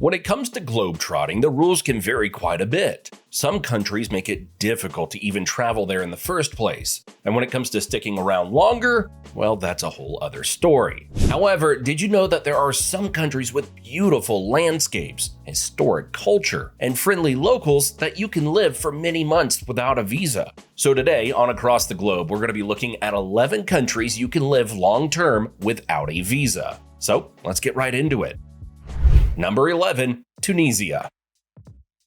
When it comes to globetrotting, the rules can vary quite a bit. Some countries make it difficult to even travel there in the first place. And when it comes to sticking around longer, well, that's a whole other story. However, did you know that there are some countries with beautiful landscapes, historic culture, and friendly locals that you can live for many months without a visa? So today, on Across the Globe, we're going to be looking at 11 countries you can live long-term without a visa. So let's get right into it. Number 11, Tunisia.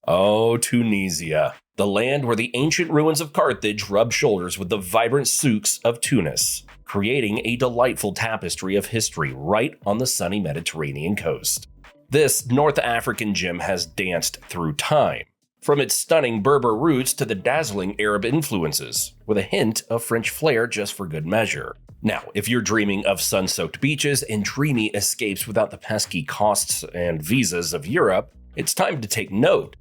Oh, Tunisia, the land where the ancient ruins of Carthage rub shoulders with the vibrant souks of Tunis, creating a delightful tapestry of history right on the sunny Mediterranean coast. This North African gem has danced through time, from its stunning Berber roots to the dazzling Arab influences, with a hint of French flair just for good measure. Now, if you're dreaming of sun-soaked beaches and dreamy escapes without the pesky costs and visas of Europe, it's time to take note.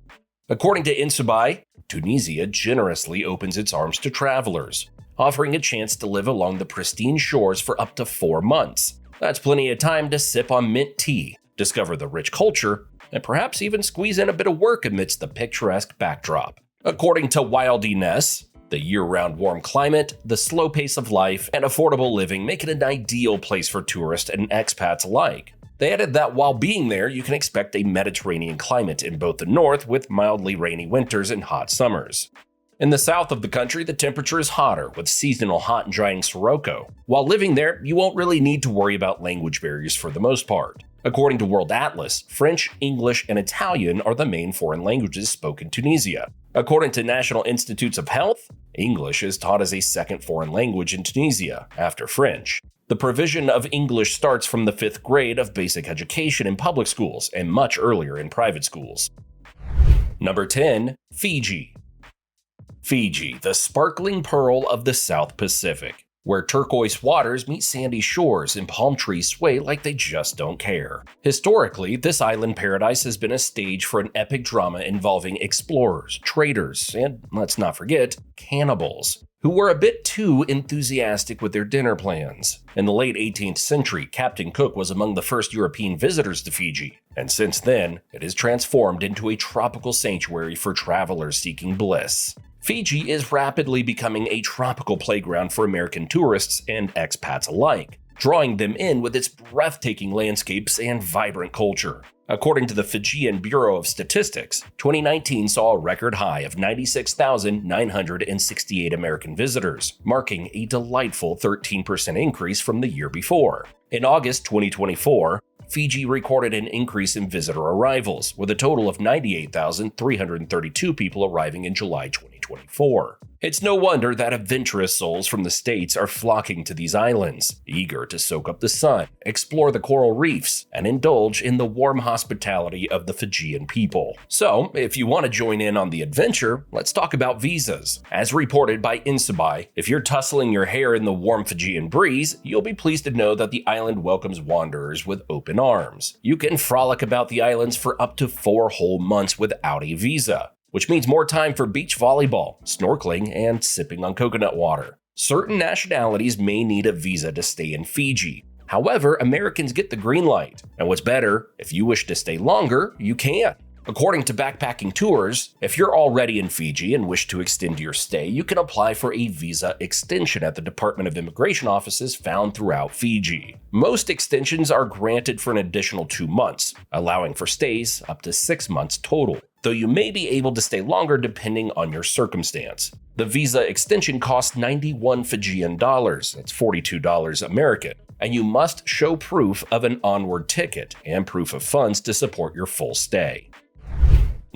According to Insubai, Tunisia generously opens its arms to travelers, offering a chance to live along the pristine shores for up to 4 months. That's plenty of time to sip on mint tea, discover the rich culture, and perhaps even squeeze in a bit of work amidst the picturesque backdrop. According to Wildiness, the year-round warm climate, the slow pace of life, and affordable living make it an ideal place for tourists and expats alike. They added that while being there, you can expect a Mediterranean climate in both the north with mildly rainy winters and hot summers. In the south of the country, the temperature is hotter with seasonal hot and drying sirocco. While living there, you won't really need to worry about language barriers for the most part. According to World Atlas, French, English, and Italian are the main foreign languages spoken in Tunisia. According to National Institutes of Health, English is taught as a second foreign language in Tunisia, after French. The provision of English starts from the 5th grade of basic education in public schools and much earlier in private schools. Number 10, Fiji. Fiji, the sparkling pearl of the South Pacific, where turquoise waters meet sandy shores and palm trees sway like they just don't care. Historically, this island paradise has been a stage for an epic drama involving explorers, traders, and, let's not forget, cannibals, who were a bit too enthusiastic with their dinner plans. In the late 18th century, Captain Cook was among the first European visitors to Fiji, and since then, it has transformed into a tropical sanctuary for travelers seeking bliss. Fiji is rapidly becoming a tropical playground for American tourists and expats alike, drawing them in with its breathtaking landscapes and vibrant culture. According to the Fijian Bureau of Statistics, 2019 saw a record high of 96,968 American visitors, marking a delightful 13% increase from the year before. In August 2024, Fiji recorded an increase in visitor arrivals, with a total of 98,332 people arriving in July 2024. It's no wonder that adventurous souls from the States are flocking to these islands, eager to soak up the sun, explore the coral reefs, and indulge in the warm hospitality of the Fijian people. So, if you want to join in on the adventure, let's talk about visas. As reported by Insubai, if you're tussling your hair in the warm Fijian breeze, you'll be pleased to know that the island welcomes wanderers with open arms. You can frolic about the islands for up to 4 whole months without a visa, which means more time for beach volleyball, snorkeling, and sipping on coconut water. Certain nationalities may need a visa to stay in Fiji. However, Americans get the green light. And what's better, if you wish to stay longer, you can. According to Backpacking Tours, if you're already in Fiji and wish to extend your stay, you can apply for a visa extension at the Department of Immigration offices found throughout Fiji. Most extensions are granted for an additional 2 months, allowing for stays up to 6 months total, though you may be able to stay longer depending on your circumstance. The visa extension costs 91 Fijian dollars, that's $42 American, and you must show proof of an onward ticket and proof of funds to support your full stay.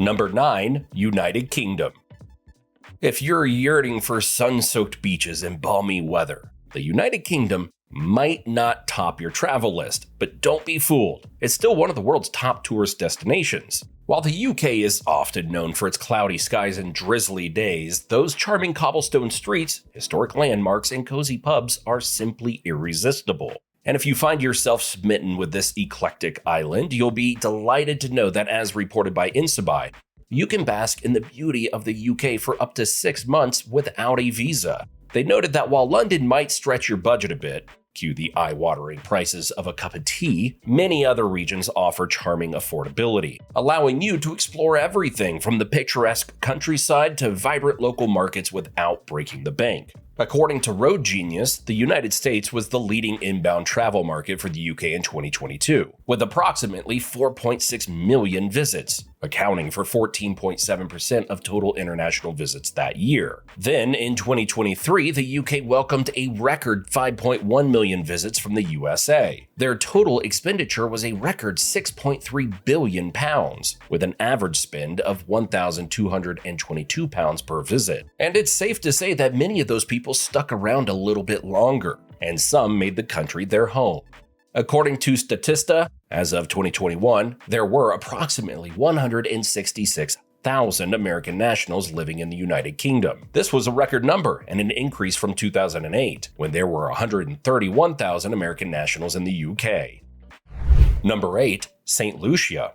Number 9, United Kingdom. If you're yearning for sun-soaked beaches and balmy weather, the United Kingdom might not top your travel list, but don't be fooled. It's still one of the world's top tourist destinations. While the UK is often known for its cloudy skies and drizzly days, those charming cobblestone streets, historic landmarks, and cozy pubs are simply irresistible. And if you find yourself smitten with this eclectic island, you'll be delighted to know that, as reported by Insubai, you can bask in the beauty of the UK for up to 6 months without a visa. They noted that while London might stretch your budget a bit, Cue the eye-watering prices of a cup of tea. Many other regions offer charming affordability, allowing you to explore everything from the picturesque countryside to vibrant local markets without breaking the bank. According to Road Genius, the United States was the leading inbound travel market for the UK in 2022, with approximately 4.6 million visits, accounting for 14.7% of total international visits that year. Then, in 2023, the UK welcomed a record 5.1 million visits from the USA. Their total expenditure was a record £6.3 billion, with an average spend of £1,222 per visit. And it's safe to say that many of those people stuck around a little bit longer, and some made the country their home. According to Statista, as of 2021, there were approximately 166,000 American nationals living in the United Kingdom. This was a record number and an increase from 2008, when there were 131,000 American nationals in the UK. Number 8. St. Lucia.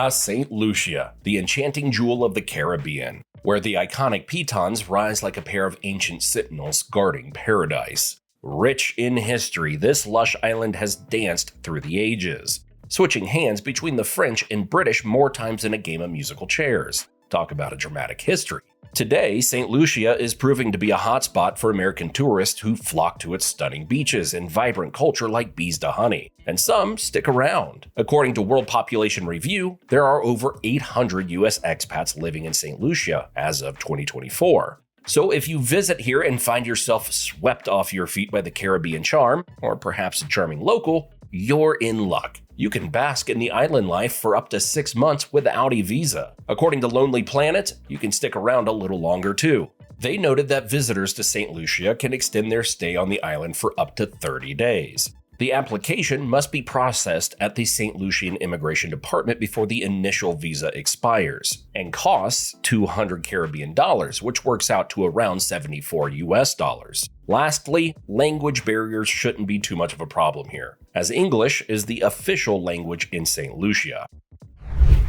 St. Lucia, the enchanting jewel of the Caribbean, where the iconic pitons rise like a pair of ancient sentinels guarding paradise. Rich in history, this lush island has danced through the ages, switching hands between the French and British more times than a game of musical chairs. Talk about a dramatic history. Today, St. Lucia is proving to be a hotspot for American tourists who flock to its stunning beaches and vibrant culture like bees to honey, and some stick around. According to World Population Review, there are over 800 US expats living in St. Lucia as of 2024. So if you visit here and find yourself swept off your feet by the Caribbean charm, or perhaps a charming local, you're in luck. You can bask in the island life for up to 6 months without a visa. According to Lonely Planet, you can stick around a little longer too. They noted that visitors to St. Lucia can extend their stay on the island for up to 30 days. The application must be processed at the St. Lucian Immigration Department before the initial visa expires, and costs $200 Caribbean dollars, which works out to around 74 US dollars. Lastly, language barriers shouldn't be too much of a problem here, as English is the official language in St. Lucia.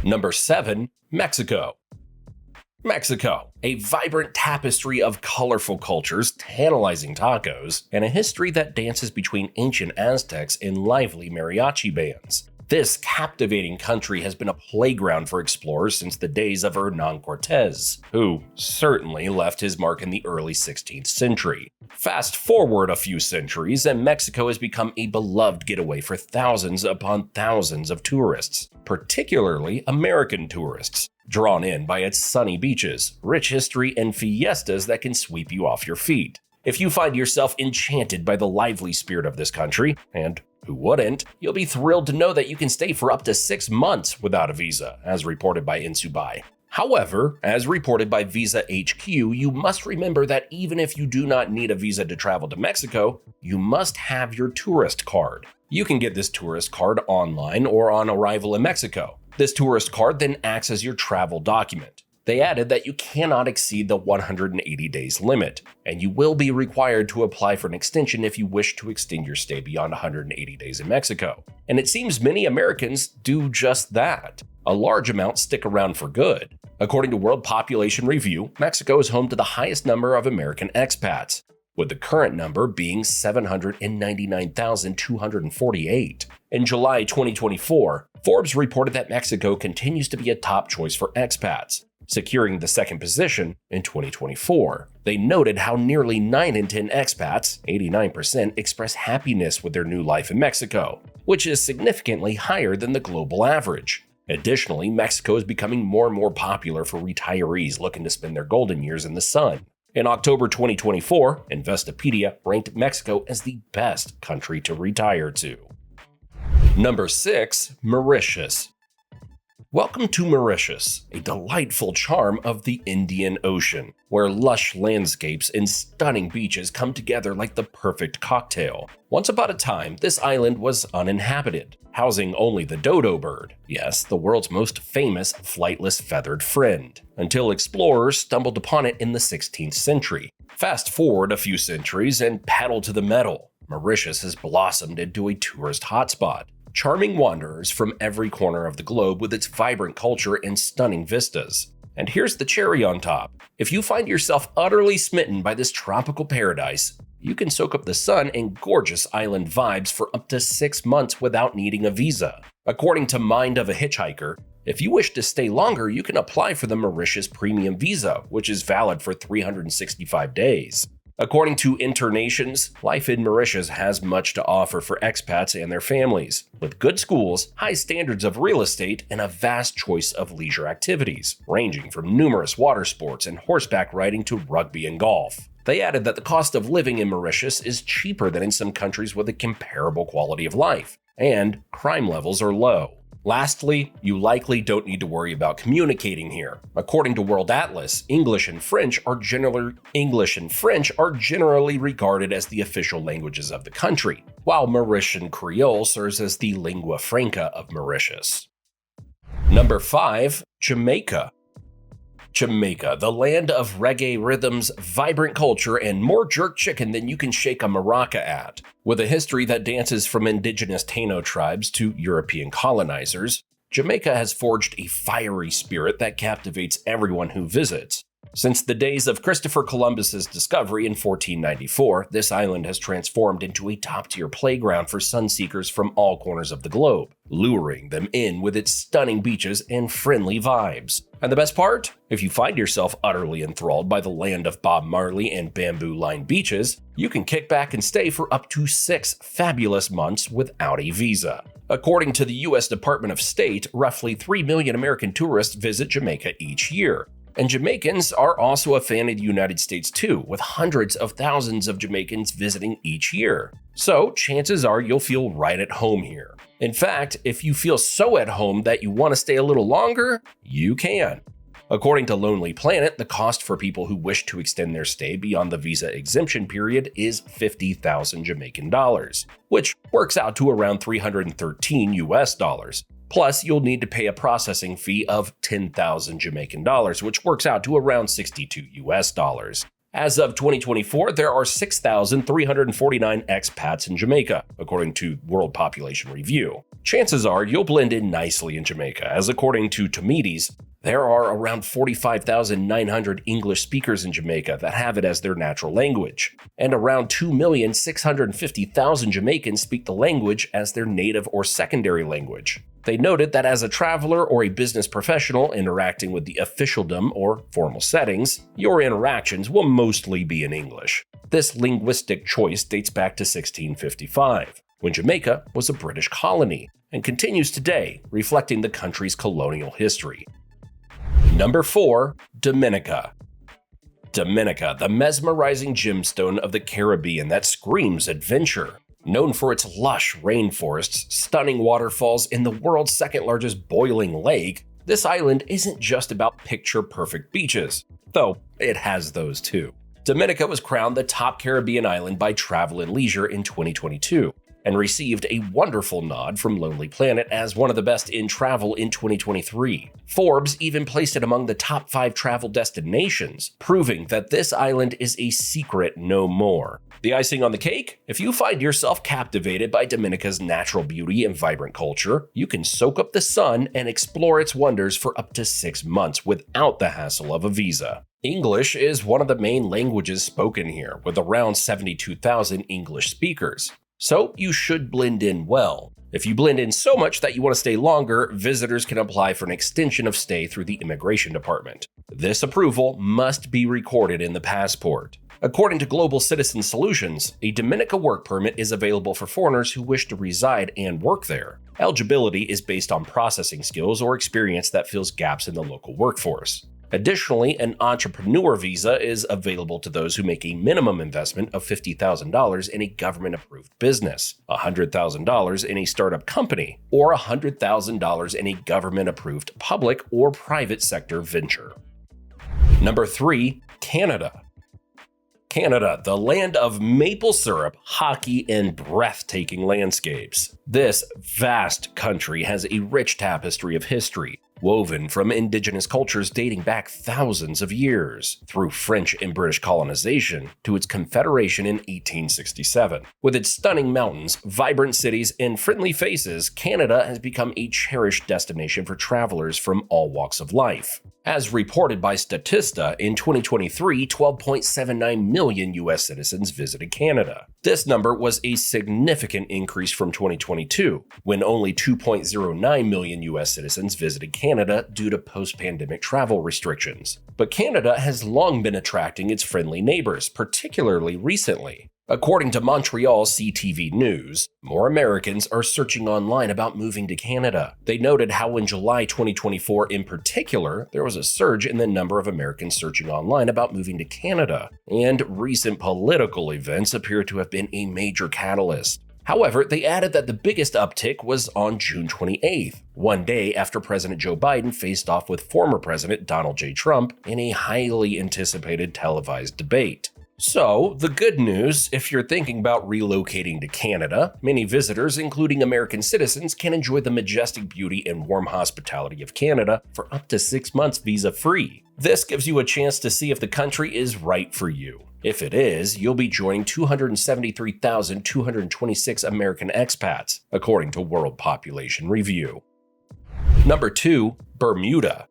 Number 7. Mexico. Mexico, a vibrant tapestry of colorful cultures, tantalizing tacos, and a history that dances between ancient Aztecs and lively mariachi bands. This captivating country has been a playground for explorers since the days of Hernán Cortés, who certainly left his mark in the early 16th century. Fast forward a few centuries, and Mexico has become a beloved getaway for thousands upon thousands of tourists, particularly American tourists, drawn in by its sunny beaches, rich history, and fiestas that can sweep you off your feet. If you find yourself enchanted by the lively spirit of this country, and who wouldn't, you'll be thrilled to know that you can stay for up to 6 months without a visa, as reported by Insubai. However, as reported by Visa HQ, you must remember that even if you do not need a visa to travel to Mexico, you must have your tourist card. You can get this tourist card online or on arrival in Mexico. This tourist card then acts as your travel document. They added that you cannot exceed the 180 days limit, and you will be required to apply for an extension if you wish to extend your stay beyond 180 days in Mexico. And it seems many Americans do just that. A large amount stick around for good. According to World Population Review, Mexico is home to the highest number of American expats, with the current number being 799,248. In July 2024, Forbes reported that Mexico continues to be a top choice for expats, securing the second position in 2024. They noted how nearly 9 in 10 expats, 89%, express happiness with their new life in Mexico, which is significantly higher than the global average. Additionally, Mexico is becoming more and more popular for retirees looking to spend their golden years in the sun. In October 2024, Investopedia ranked Mexico as the best country to retire to. Number 6. Mauritius. Welcome to Mauritius, a delightful charm of the Indian Ocean, where lush landscapes and stunning beaches come together like the perfect cocktail. Once upon a time, this island was uninhabited, housing only the dodo bird, yes, the world's most famous flightless feathered friend, until explorers stumbled upon it in the 16th century. Fast forward a few centuries and pedal to the metal. Mauritius has blossomed into a tourist hotspot, charming wanderers from every corner of the globe with its vibrant culture and stunning vistas. And here's the cherry on top. If you find yourself utterly smitten by this tropical paradise, you can soak up the sun and gorgeous island vibes for up to 6 months without needing a visa. According to Mind of a Hitchhiker, if you wish to stay longer, you can apply for the Mauritius Premium Visa, which is valid for 365 days. According to Internations, life in Mauritius has much to offer for expats and their families, with good schools, high standards of real estate, and a vast choice of leisure activities, ranging from numerous water sports and horseback riding to rugby and golf. They added that the cost of living in Mauritius is cheaper than in some countries with a comparable quality of life, and crime levels are low. Lastly, you likely don't need to worry about communicating here. According to World Atlas, English and French are generally regarded as the official languages of the country, while Mauritian Creole serves as the lingua franca of Mauritius. Number 5. Jamaica. Jamaica, the land of reggae rhythms, vibrant culture, and more jerk chicken than you can shake a maraca at. With a history that dances from indigenous Taino tribes to European colonizers, Jamaica has forged a fiery spirit that captivates everyone who visits. Since the days of Christopher Columbus's discovery in 1494, this island has transformed into a top-tier playground for sunseekers from all corners of the globe, luring them in with its stunning beaches and friendly vibes. And the best part? If you find yourself utterly enthralled by the land of Bob Marley and bamboo-lined beaches, you can kick back and stay for up to 6 fabulous months without a visa. According to the U.S. Department of State, roughly 3 million American tourists visit Jamaica each year. And Jamaicans are also a fan of the United States too, with hundreds of thousands of Jamaicans visiting each year. So chances are you'll feel right at home here. In fact, if you feel so at home that you want to stay a little longer, you can. According to Lonely Planet, the cost for people who wish to extend their stay beyond the visa exemption period is 50,000 Jamaican dollars, which works out to around 313 US dollars. Plus, you'll need to pay a processing fee of 10,000 Jamaican dollars, which works out to around 62 US dollars. As of 2024, there are 6,349 expats in Jamaica, according to World Population Review. Chances are you'll blend in nicely in Jamaica, as according to Tomedes, there are around 45,900 English speakers in Jamaica that have it as their natural language, and around 2,650,000 Jamaicans speak the language as their native or secondary language. They noted that as a traveler or a business professional interacting with the officialdom or formal settings, your interactions will mostly be in English. This linguistic choice dates back to 1655, when Jamaica was a British colony, and continues today, reflecting the country's colonial history. Number 4. Dominica. Dominica, the mesmerizing gemstone of the Caribbean that screams adventure. Known for its lush rainforests, stunning waterfalls, and the world's second largest boiling lake, this island isn't just about picture-perfect beaches, though it has those too. Dominica was crowned the top Caribbean island by Travel and Leisure in 2022, and received a wonderful nod from Lonely Planet as one of the best in travel in 2023. Forbes even placed it among the top 5 travel destinations, proving that this island is a secret no more. The icing on the cake? If you find yourself captivated by Dominica's natural beauty and vibrant culture, you can soak up the sun and explore its wonders for up to 6 months without the hassle of a visa. English is one of the main languages spoken here, with around 72,000 English speakers. So you should blend in well. If you blend in so much that you want to stay longer, visitors can apply for an extension of stay through the immigration department. This approval must be recorded in the passport. According to Global Citizen Solutions, a Dominica work permit is available for foreigners who wish to reside and work there. Eligibility is based on processing skills or experience that fills gaps in the local workforce. Additionally, an entrepreneur visa is available to those who make a minimum investment of $50,000 in a government-approved business, $100,000 in a startup company, or $100,000 in a government-approved public or private sector venture. Number 3. Canada. Canada, the land of maple syrup, hockey, and breathtaking landscapes. This vast country has a rich tapestry of history, woven from indigenous cultures dating back thousands of years, through French and British colonization to its confederation in 1867. With its stunning mountains, vibrant cities, and friendly faces, Canada has become a cherished destination for travelers from all walks of life. As reported by Statista, in 2023, 12.79 million US citizens visited Canada. This number was a significant increase from 2022, when only 2.09 million US citizens visited Canada due to post-pandemic travel restrictions. But Canada has long been attracting its friendly neighbors, particularly recently. According to Montreal CTV News, more Americans are searching online about moving to Canada. They noted how in July 2024 in particular, there was a surge in the number of Americans searching online about moving to Canada, and recent political events appear to have been a major catalyst. However, they added that the biggest uptick was on June 28th, one day after President Joe Biden faced off with former President Donald J. Trump in a highly anticipated televised debate. So, the good news, if you're thinking about relocating to Canada, many visitors, including American citizens, can enjoy the majestic beauty and warm hospitality of Canada for up to 6 months visa-free. This gives you a chance to see if the country is right for you. If it is, you'll be joining 273,226 American expats, according to World Population Review. Number 2, Bermuda.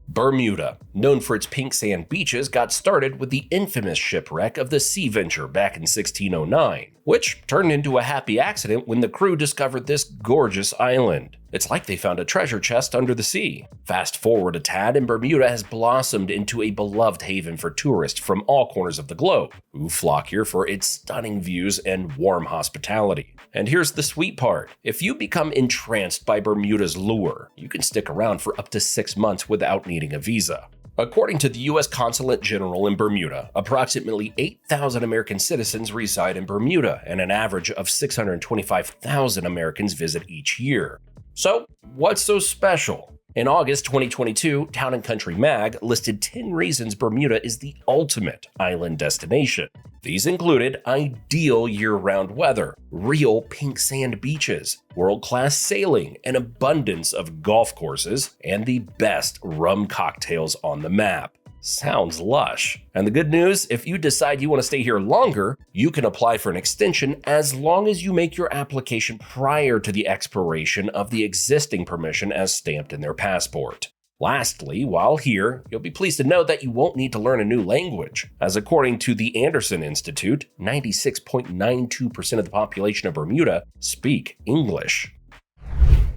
Bermuda, known for its pink sand beaches, got started with the infamous shipwreck of the Sea Venture back in 1609, which turned into a happy accident when the crew discovered this gorgeous island. It's like they found a treasure chest under the sea. Fast forward a tad, and Bermuda has blossomed into a beloved haven for tourists from all corners of the globe, who flock here for its stunning views and warm hospitality. And here's the sweet part. If you become entranced by Bermuda's lure, you can stick around for up to 6 months without needing a visa. According to the U.S. Consulate General in Bermuda, approximately 8,000 American citizens reside in Bermuda, and an average of 625,000 Americans visit each year. So, what's so special? In August 2022, Town & Country Mag listed 10 reasons Bermuda is the ultimate island destination. These included ideal year-round weather, real pink sand beaches, world-class sailing, an abundance of golf courses, and the best rum cocktails on the map. Sounds lush. And the good news, if you decide you want to stay here longer, you can apply for an extension as long as you make your application prior to the expiration of the existing permission as stamped in their passport. Lastly, while here, you'll be pleased to know that you won't need to learn a new language, as according to the Anderson Institute, 96.92% of the population of Bermuda speak English.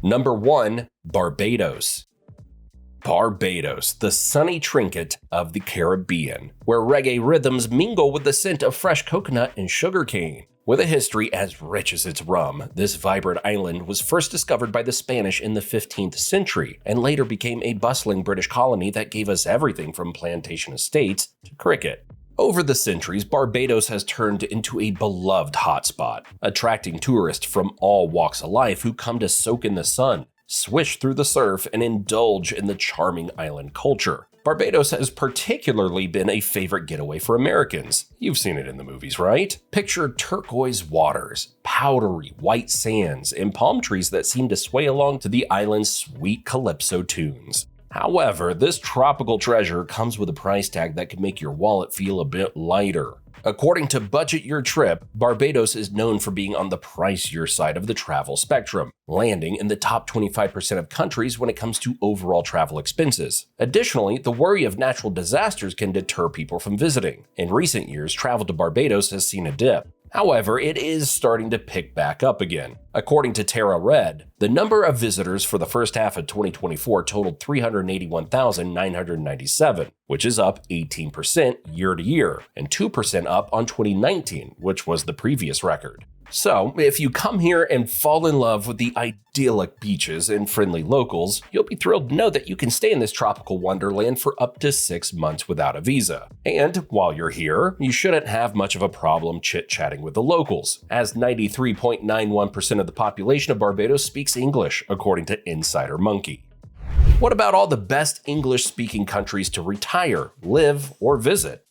Number 1, Barbados. Barbados, the sunny trinket of the Caribbean, where reggae rhythms mingle with the scent of fresh coconut and sugarcane. With a history as rich as its rum, this vibrant island was first discovered by the Spanish in the 15th century and later became a bustling British colony that gave us everything from plantation estates to cricket. Over the centuries, Barbados has turned into a beloved hotspot, attracting tourists from all walks of life who come to soak in the sun, swish through the surf, and indulge in the charming island culture. Barbados has particularly been a favorite getaway for Americans. You've seen it in the movies, right? Picture turquoise waters, powdery white sands, and palm trees that seem to sway along to the island's sweet calypso tunes. However, this tropical treasure comes with a price tag that can make your wallet feel a bit lighter. According to Budget Your Trip, Barbados is known for being on the pricier side of the travel spectrum, landing in the top 25% of countries when it comes to overall travel expenses. Additionally, the worry of natural disasters can deter people from visiting. In recent years, travel to Barbados has seen a dip. However, it is starting to pick back up again. According to Terra Red, the number of visitors for the first half of 2024 totaled 381,997, which is up 18% year to year, and 2% up on 2019, which was the previous record. So, if you come here and fall in love with the idyllic beaches and friendly locals, you'll be thrilled to know that you can stay in this tropical wonderland for up to 6 months without a visa. And while you're here, you shouldn't have much of a problem chit-chatting with the locals, as 93.91% of the population of Barbados speaks English, according to Insider Monkey. What about all the best English-speaking countries to retire, live, or visit?